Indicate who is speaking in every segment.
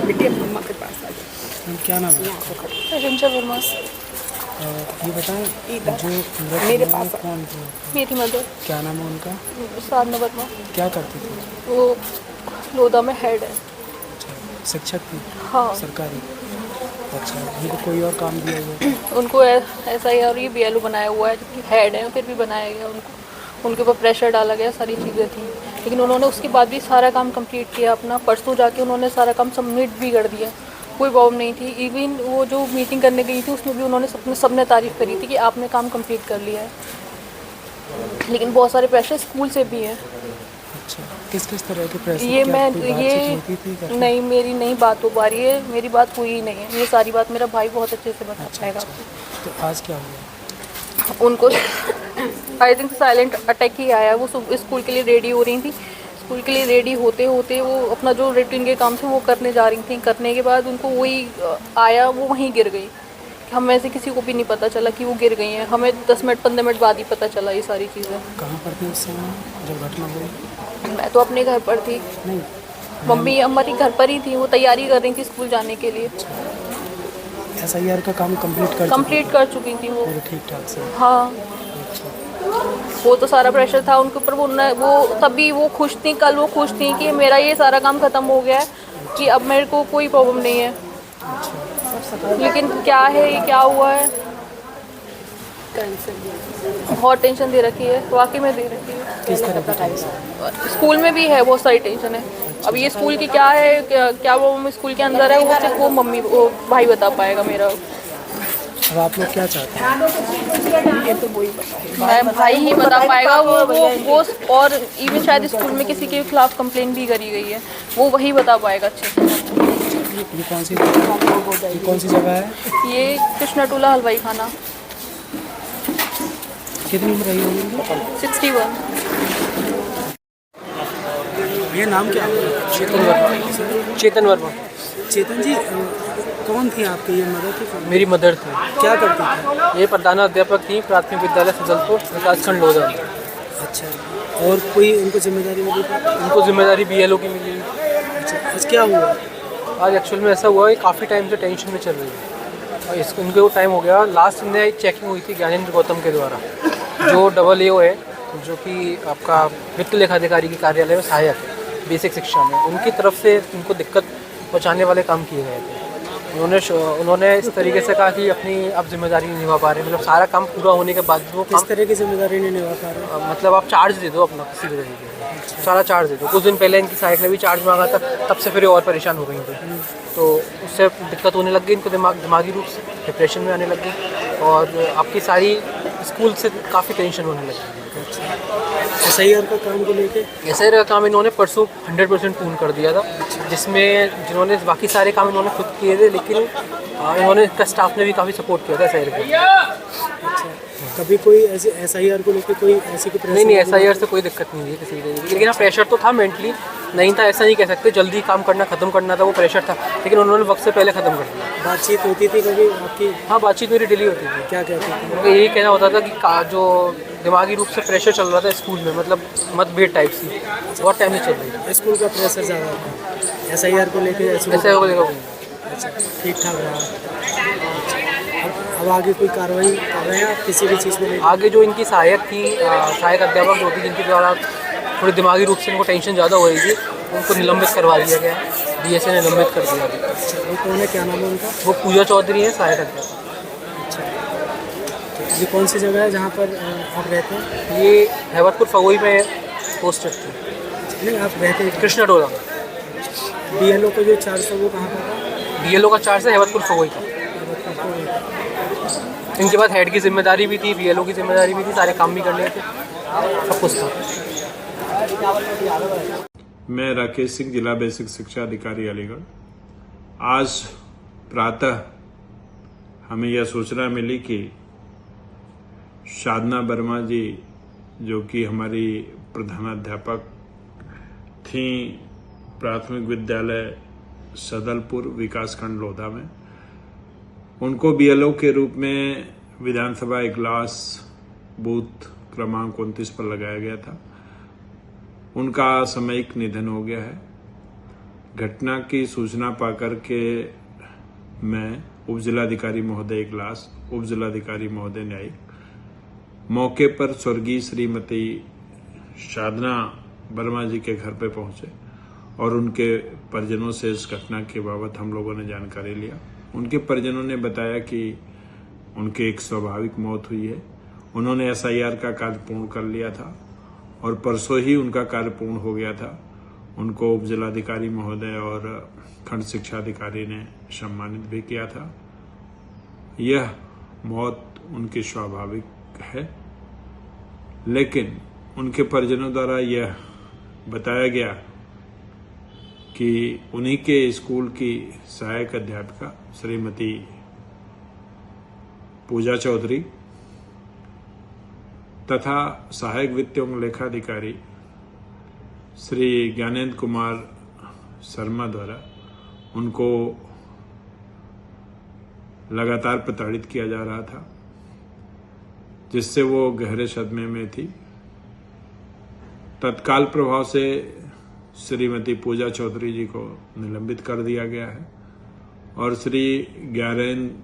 Speaker 1: बेटी अब मम्मा के पास आ जाओ।
Speaker 2: क्या नाम है?
Speaker 3: रिंचा वर्मा।
Speaker 2: ये बताएं, जो मृत
Speaker 1: मेरे
Speaker 2: हुए
Speaker 1: पास
Speaker 2: कौन थे?
Speaker 3: मेरी मदर
Speaker 2: क्या नाम है उनका?
Speaker 3: साधना वर्मा।
Speaker 2: क्या करती थी?
Speaker 3: वो लोधा में हेड है।
Speaker 2: अच्छा, शिक्षक थी?
Speaker 3: हाँ।
Speaker 2: सरकारी? अच्छा, उनको कोई और काम दिया हुआ?
Speaker 3: उनको ऐसा ही और ये BLO बनाया हुआ है, जबकि हेड है फिर भी बनाया गया उनको। उनके ऊपर प्रेशर डाला गया, सारी चीज़ें थी, लेकिन उन्होंने उसके बाद भी सारा काम कंप्लीट किया अपना। परसों जाके उन्होंने सारा काम सबमिट भी कर दिया, कोई प्रॉब्लम नहीं थी। इवन वो जो मीटिंग करने गई थी उसमें भी उन्होंने सबने तारीफ़ करी थी कि आपने काम कंप्लीट कर लिया है। लेकिन बहुत सारे प्रेशर स्कूल से भी है।
Speaker 2: अच्छा, किस किस तरह के प्रेशर?
Speaker 3: ये
Speaker 2: क्या
Speaker 3: मैं
Speaker 2: कोई
Speaker 3: ये
Speaker 2: बातचीत होती थी क्या?
Speaker 3: नहीं, मेरी नहीं बात हो पा रही है, मेरी बात हुई ही नहीं है। ये सारी बात मेरा भाई बहुत अच्छे से बता
Speaker 2: अच्छा
Speaker 3: पाएगा।
Speaker 2: अच्छा, तो आज क्या हुआ?
Speaker 3: उनको आई थिंक साइलेंट अटैक ही आया। वो स्कूल के लिए रेडी हो रही थी। स्कूल के लिए रेडी होते होते वो अपना जो रूटीन के काम थे वो करने जा रही थी। करने के बाद उनको वही आया, वो वहीं गिर गई। हम में से किसी को भी नहीं पता चला कि वो गिर गई हैं। हमें 10 मिनट 15 मिनट बाद ही पता चला ये सारी चीज़ें।
Speaker 2: कहाँ पर थी उस समय जब घटना हुई?
Speaker 3: मैं तो अपने घर पर थी,
Speaker 2: नहीं,
Speaker 3: मम्मी हमारी घर पर ही थी। वो तैयारी कर रही थी स्कूल जाने के लिए।
Speaker 2: SIR का काम
Speaker 3: कंप्लीट कर चुकी थी वो।
Speaker 2: पूरे ठीक ठाक से?
Speaker 3: हाँ,
Speaker 2: अच्छा,
Speaker 3: वो तो सारा प्रेशर था उनके ऊपर। वो तभी वो खुश थी, कल वो खुश थी कि मेरा ये सारा काम ख़त्म हो गया है, कि अब मेरे को कोई प्रॉब्लम नहीं है। लेकिन क्या है, ये क्या हुआ है, बहुत टेंशन दे रखी है, वाकई में दे रखी है।
Speaker 2: किस तरह का टेंशन?
Speaker 3: स्कूल में भी है बहुत सारी टेंशन है। अब ये स्कूल की क्या है, क्या वो स्कूल के अंदर है, वो सिर्फ वो भाई बता पाएगा मेरा।
Speaker 2: अब आप लोग क्या चाहते हैं?
Speaker 1: ये तो वही बताएगा।
Speaker 3: मैं भाई ही बता पाएगा। वो और इवन शायद स्कूल में किसी के खिलाफ कंप्लेन भी करी गई है, वो वही बता पाएगा अच्छे से।
Speaker 2: ये कौन सी जगह है?
Speaker 3: ये कृष्णा टोला हलवाई खाना।
Speaker 2: कितनी उम्र रही होगी?
Speaker 3: 61।
Speaker 2: ये नाम क्या है?
Speaker 4: चेतन वर्मा। चेतन वर्मा
Speaker 2: चेतन जी, कौन थी आपकी ये मदर थी?
Speaker 4: मेरी मदर थी।
Speaker 2: क्या करती थी?
Speaker 4: ये प्रधानाध्यापक थी प्राथमिक विद्यालय सदलपुर, विकासखंड लोधा में।
Speaker 2: अच्छा, और कोई उनको जिम्मेदारी मिली थी?
Speaker 4: उनको जिम्मेदारी BLO की मिली।
Speaker 2: अच्छा, आज क्या हुआ?
Speaker 4: आज एक्चुअल में ऐसा हुआ है, काफ़ी टाइम से टेंशन में चल रही है और इसको उनको टाइम हो गया। लास्ट में चेकिंग हुई थी ज्ञानेंद्र गौतम के द्वारा, जो AAO है, जो कि आपका वित्त लेखाधिकारी के कार्यालय में सहायक है बेसिक शिक्षा में। उनकी तरफ से उनको दिक्कत पहुँचाने वाले काम किए गए थे। उन्होंने इस तरीके से कहा कि अपनी आप जिम्मेदारी नहीं निभा पा रहे, मतलब सारा काम पूरा होने के बाद भी वो
Speaker 2: किस तरह की जिम्मेदारी नहीं निभा पा रहे?
Speaker 4: मतलब आप चार्ज दे दो अपना, किसी भी तरीके से सारा चार्ज दे दो। कुछ दिन पहले इनकी साइड ने भी चार्ज मांगा था, तब से फिर ये और परेशान हो गई थी। तो उससे दिक्कत होने लग गई इनको, दिमागी रूप से डिप्रेशन में आने लग गई और आपकी सारी स्कूल से काफ़ी टेंशन होने लग गई।
Speaker 2: SIR का काम को लेके?
Speaker 4: SIR का काम इन्होंने परसों 100% पूर्ण कर दिया था, जिन्होंने बाकी सारे काम इन्होंने खुद किए थे, लेकिन इन्होंने स्टाफ ने भी काफ़ी सपोर्ट किया था SIR को।
Speaker 2: कभी कोई ऐसे SIR को लेके कोई ऐसी कोई
Speaker 4: नहीं, SIR से कोई दिक्कत नहीं थी किसी भी तरीके की, लेकिन हाँ प्रेशर तो था, मेंटली नहीं था ऐसा नहीं कह सकते। जल्दी काम करना, ख़त्म करना था, वो प्रेशर था, लेकिन उन्होंने वक्त से पहले ख़त्म कर दिया।
Speaker 2: बातचीत होती थी कभी आपकी?
Speaker 4: हाँ, बातचीत मेरी डेली होती थी।
Speaker 2: क्या कहते थे?
Speaker 4: उनका यही कहना होता था कि जो दिमागी रूप से प्रेशर चल रहा था स्कूल में, मतलब मतभेद टाइप सी बहुत टाइम से चल रही है।
Speaker 2: स्कूल का प्रेशर ज़्यादा था, SIR को लेके?
Speaker 4: ऐसे हो देखो।
Speaker 2: अच्छा, ठीक ठाक रहा। अब आगे कोई कार्रवाई कर रहे हैं आप किसी भी चीज़ को?
Speaker 4: आगे जो इनकी सहायक थी, सहायक अध्यापक जो थी, जिनके द्वारा थोड़ी दिमागी रूप से इनको टेंशन ज़्यादा हो रही थी, उनको निलंबित करवा दिया गया है। DSA ने निलंबित कर दिया गया।
Speaker 2: वो कौन है, क्या नाम है उनका?
Speaker 4: वो पूजा चौधरी है, सहायक अध्यापक।
Speaker 2: अच्छा, ये कौन सी जगह है जहाँ पर आप रहते हैं?
Speaker 4: ये हैवतपुर फगोई में पोस्टेड थी।
Speaker 2: नहीं, आप रहते हैं
Speaker 4: कृष्णा टोला में।
Speaker 2: BLO का जो चार्ज था वो कहाँ पर था?
Speaker 4: BLO का चार्ज है हैवतपुर फगोई का। इनके बाद हेड की जिम्मेदारी भी थी, BLO की जिम्मेदारी भी थी, सारे काम भी करने थे, सब कुछ था।
Speaker 5: मैं राकेश सिंह, जिला बेसिक शिक्षा अधिकारी अलीगढ़। आज प्रातः हमें यह सूचना मिली कि साधना वर्मा जी, जो कि हमारी प्रधानाध्यापक थी प्राथमिक विद्यालय सदलपुर विकासखंड लोधा में, उनको BLO के रूप में विधानसभा इजलास बूथ क्रमांक 29 पर लगाया गया था। उनका सामयिक निधन हो गया है। घटना की सूचना पाकर के मैं उप जिलाधिकारी महोदय इगलास, उप जिलाधिकारी महोदय न्यायिक मौके पर स्वर्गीय श्रीमती साधना वर्मा जी के घर पे पहुंचे और उनके परिजनों से इस घटना के बाबत हम लोगों ने जानकारी लिया। उनके परिजनों ने बताया कि उनके एक स्वाभाविक मौत हुई है। उन्होंने SIR का कार्य पूर्ण कर लिया था और परसों ही उनका कार्य पूर्ण हो गया था। उनको उप जिलाधिकारी महोदय और खंड शिक्षा अधिकारी ने सम्मानित भी किया था। यह मौत उनकी स्वाभाविक है, लेकिन उनके परिजनों द्वारा यह बताया गया कि उन्हीं के स्कूल की सहायक अध्यापिका श्रीमती पूजा चौधरी तथा सहायक वित्त एवं लेखाधिकारी श्री ज्ञानेंद्र कुमार शर्मा द्वारा उनको लगातार प्रताड़ित किया जा रहा था, जिससे वो गहरे सदमे में थी। तत्काल प्रभाव से श्रीमती पूजा चौधरी जी को निलंबित कर दिया गया है और श्री ज्ञानेंद्र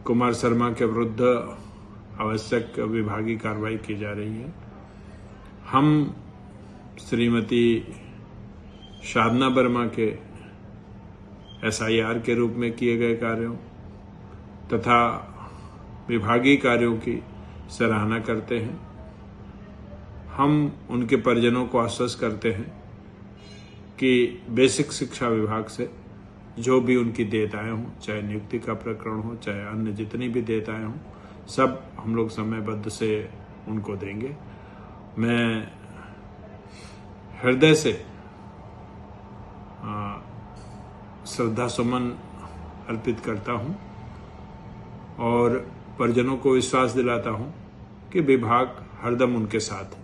Speaker 5: कुमार शर्मा के विरुद्ध आवश्यक विभागीय कार्रवाई की जा रही है। हम श्रीमती साधना वर्मा के SIR के रूप में किए गए कार्यों तथा विभागीय कार्यों की सराहना करते हैं। हम उनके परिजनों को आश्वस्त करते हैं कि बेसिक शिक्षा विभाग से जो भी उनकी देयताएं हों, चाहे नियुक्ति का प्रकरण हो, चाहे अन्य जितनी भी देयताएं हों, सब हम लोग समयबद्ध से उनको देंगे। मैं हृदय से श्रद्धा सुमन अर्पित करता हूं और परिजनों को विश्वास दिलाता हूं कि विभाग हरदम उनके साथ है।